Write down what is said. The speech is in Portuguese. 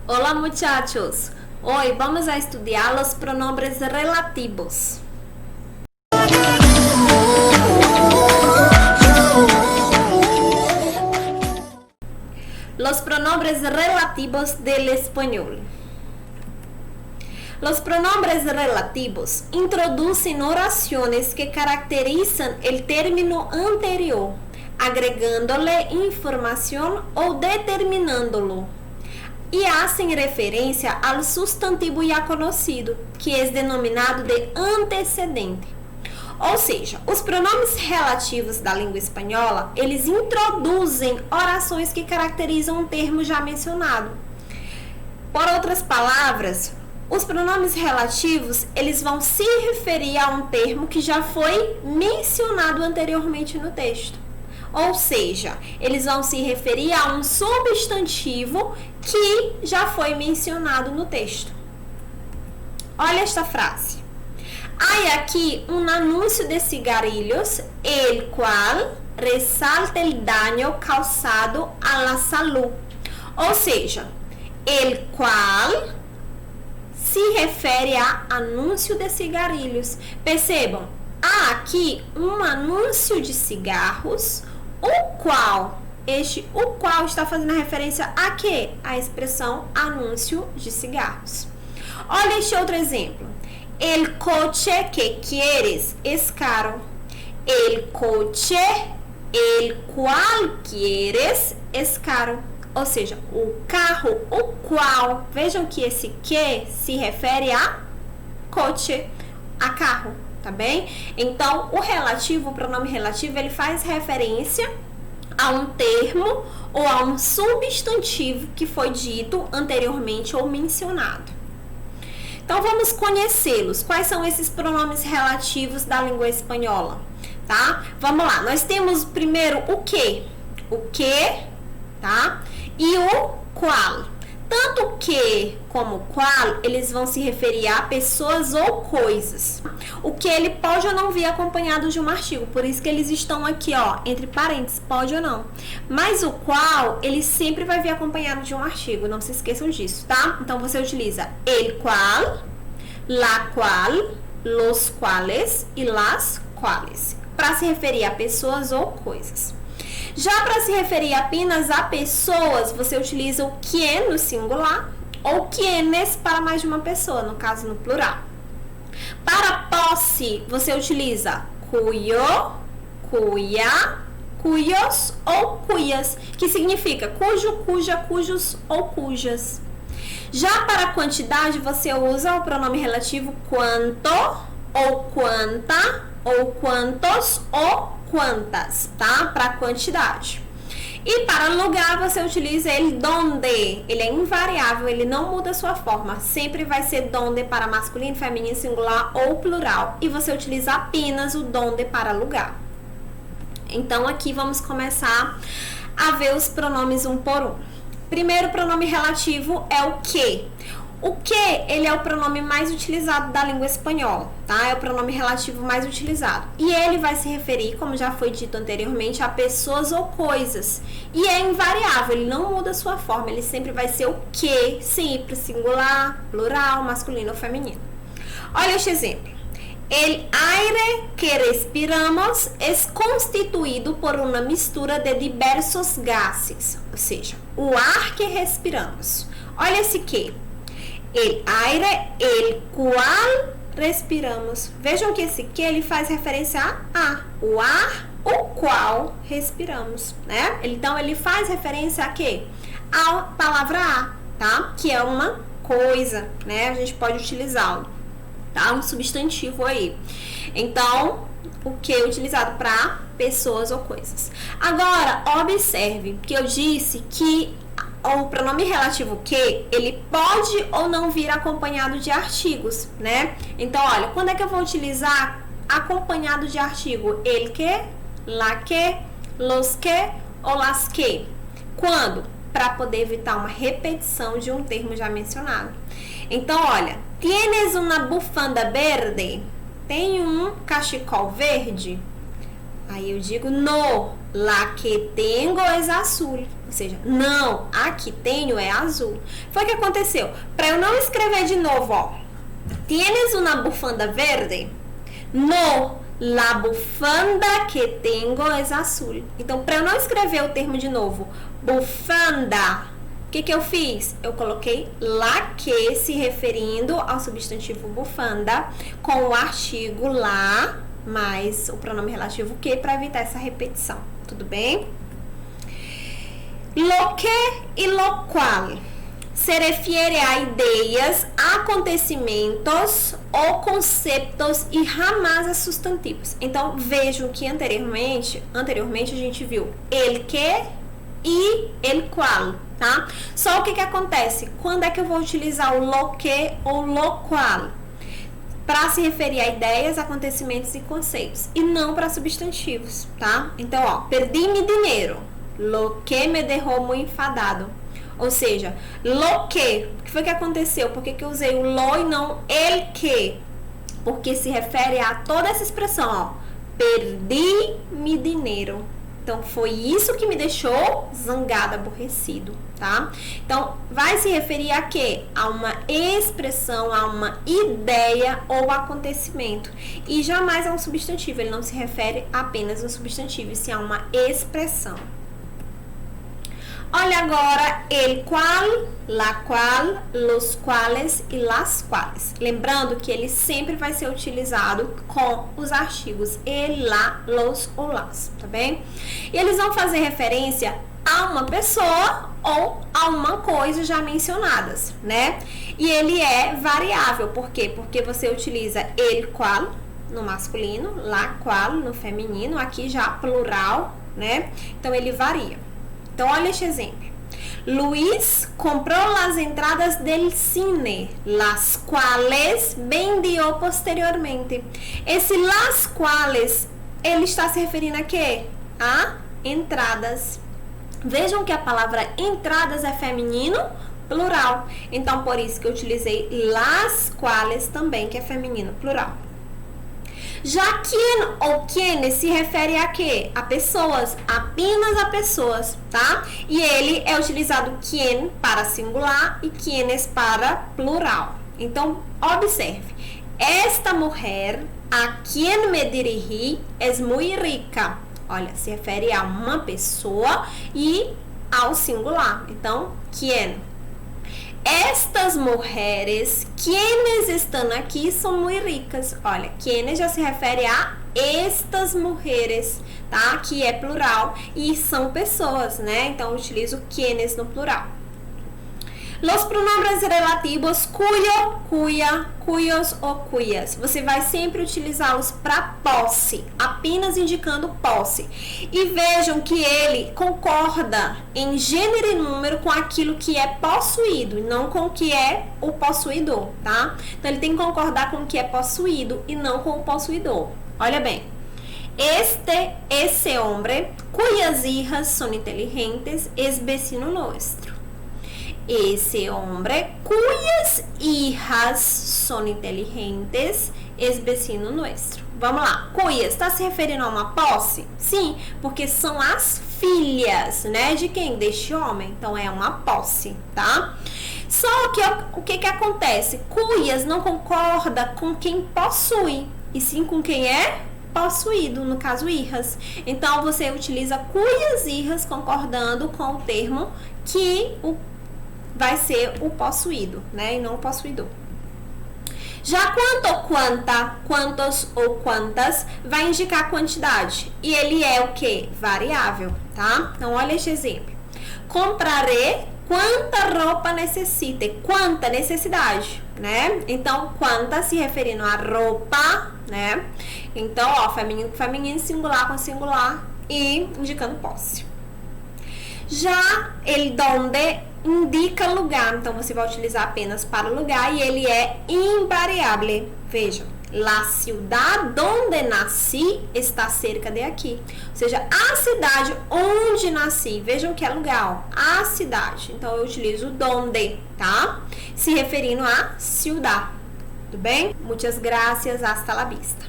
Hola muchachos, hoy vamos a estudiar los pronombres relativos. Los pronombres relativos del español. Los pronombres relativos introducen oraciones que caracterizan el término anterior, agregándole información o determinándolo. E hacen referência ao substantivo já conhecido, que é denominado de antecedente. Ou seja, os pronomes relativos da língua espanhola, eles introduzem orações que caracterizam um termo já mencionado. Por outras palavras, os pronomes relativos, eles vão se referir a um termo que já foi mencionado anteriormente no texto. Ou seja, eles vão se referir a um substantivo que já foi mencionado no texto. Olha esta frase. Há aqui um anúncio de cigarrillos, el cual resalta el daño causado a la salud. Ou seja, el cual se refere a anúncio de cigarrilhos. Percebam, há aqui um anúncio de cigarros, o qual está fazendo referência a quê? A expressão anúncio de cigarros. Olha este outro exemplo. El coche que quieres es caro. El coche el cual quieres es caro. Ou seja, o carro, o qual. Vejam que esse que se refere a coche, a carro. Tá bem? Então, o relativo, o pronome relativo, ele faz referência a um termo ou a um substantivo que foi dito anteriormente ou mencionado. Então, vamos conhecê-los. Quais são esses pronomes relativos da língua espanhola? Tá? Vamos lá. Nós temos primeiro o que, tá? E o qual. Tanto o que como o qual, eles vão se referir a pessoas ou coisas. O que ele pode ou não vir acompanhado de um artigo, por isso que eles estão aqui, ó, entre parênteses, pode ou não. Mas o qual, ele sempre vai vir acompanhado de um artigo, não se esqueçam disso, tá? Então, você utiliza el cual, la cual, los cuales e las cuales, para se referir a pessoas ou coisas. Já para se referir apenas a pessoas, você utiliza o que no singular ou quienes para mais de uma pessoa, no caso no plural. Para posse, você utiliza cuyo, cuya, cuyos ou cuyas, que significa cujo, cuja, cujos ou cujas. Já para quantidade, você usa o pronome relativo quanto ou quanta ou quantos ou quantas, tá? Para quantidade. E para lugar, você utiliza ele donde. Ele é invariável, ele não muda a sua forma. Sempre vai ser donde para masculino, feminino, singular ou plural. E você utiliza apenas o donde para lugar. Então, aqui vamos começar a ver os pronomes um por um. Primeiro pronome relativo é o que. O que, ele é o pronome mais utilizado da língua espanhola, tá? É o pronome relativo mais utilizado. E ele vai se referir, como já foi dito anteriormente, a pessoas ou coisas. E é invariável, ele não muda a sua forma, ele sempre vai ser o que, sempre singular, plural, masculino ou feminino. Olha este exemplo. El aire que respiramos es constituído por una mistura de diversos gases. Ou seja, o ar que respiramos. Olha esse que. El aire, el cual respiramos. Vejam que esse que ele faz referência a o ar, o qual respiramos, né? Então, ele faz referência a quê? A palavra a, tá? Que é uma coisa, né? A gente pode utilizá-lo, tá? Um substantivo aí. Então, o que é utilizado para pessoas ou coisas. Agora, observe que eu disse que o pronome relativo que, ele pode ou não vir acompanhado de artigos, né? Então, olha, quando é que eu vou utilizar acompanhado de artigo? El que, la que, los que ou las que? Quando? Para poder evitar uma repetição de um termo já mencionado. Então, olha, tienes una bufanda verde? Tem um cachecol verde? Aí eu digo no, la que tengo es azul. Ou seja, não, aqui tenho é azul. Foi o que aconteceu. Para eu não escrever de novo, ó. Tienes una bufanda verde? No, la bufanda que tengo es azul. Então, para eu não escrever o termo de novo, bufanda, o que eu fiz? Eu coloquei la que, se referindo ao substantivo bufanda, com o artigo la mais o pronome relativo que, para evitar essa repetição. Tudo bem? Lo que e lo qual se refere a ideias, acontecimentos ou conceitos e jamais a substantivos. Então, vejam que anteriormente a gente viu el que e el qual, tá? Só o que acontece? Quando é que eu vou utilizar o lo que ou lo qual? Para se referir a ideias, acontecimentos e conceitos, e não para substantivos, tá? Então, ó, perdi mi dinheiro, lo que me derrou muito enfadado. Ou seja, lo que, o que foi que aconteceu? Por que eu usei o lo e não el que? Porque se refere a toda essa expressão, ó, perdi mi dinheiro. Então, foi isso que me deixou zangado, aborrecido, tá? Então, vai se referir a quê? A uma expressão, a uma ideia ou acontecimento. E jamais a um substantivo, ele não se refere apenas a um substantivo, e sim a uma expressão. Olha agora, el qual, la qual, los quales e las quales. Lembrando que ele sempre vai ser utilizado com os artigos el, la, los ou las, tá bem? E eles vão fazer referência a uma pessoa ou a uma coisa já mencionadas, né? E ele é variável, por quê? Porque você utiliza el qual no masculino, la qual no feminino, aqui já plural, né? Então ele varia. Então, olha este exemplo. Luis comprou las entradas del cine, las cuales vendió posteriormente. Esse las cuales, ele está se referindo a quê? A entradas. Vejam que a palavra entradas é feminino, plural. Então, por isso que eu utilizei las cuales também, que é feminino, plural. Já quien ou quienes se refere a quê? A pessoas, apenas a pessoas, tá? E ele é utilizado quien para singular e quienes para plural. Então, observe. Esta mulher a quien me dirigi es muy rica. Olha, se refere a uma pessoa e ao singular. Então, quien. Estas mulheres, quienes estão aqui, são muito ricas. Olha, quienes já se refere a estas mulheres, tá? Que é plural e são pessoas, né? Então, eu utilizo quienes no plural. Los pronombres relativos cuyo, cuya, cuyos ou cuyas. Você vai sempre utilizá-los para posse, apenas indicando posse. E vejam que ele concorda em gênero e número com aquilo que é possuído, não com o que é o possuidor, tá? Então, ele tem que concordar com o que é possuído e não com o possuidor. Olha bem. Esse hombre, cuyas hijas son inteligentes, es vecino nuestro. Esse hombre, cuyas hijas son inteligentes, es vecino nuestro. Vamos lá. Cuyas, está se referindo a uma posse? Sim, porque são as filhas, né? De quem? Deste homem. Então, é uma posse, tá? Só que o que acontece? Cuyas não concorda com quem possui, e sim com quem é possuído, no caso, hijas. Então, você utiliza cuyas hijas concordando com o termo que vai ser o possuído, né? E não o possuidor. Já quanto ou quanta, quantos ou quantas, vai indicar a quantidade. E ele é o que? Variável, tá? Então, olha este exemplo. Comprarei quanta roupa necessite. Quanta necessidade, né? Então, quanta se referindo a roupa, né? Então, ó, feminino com feminino, singular com singular e indicando posse. Já ele donde indica lugar, então você vai utilizar apenas para lugar e ele é invariável. Veja, la ciudad donde nasci está cerca de aqui. Ou seja, a cidade onde nasci. Vejam que é lugar, ó, a cidade. Então eu utilizo donde, tá? Se referindo a ciudad. Tudo bem? Muitas gracias, hasta la vista.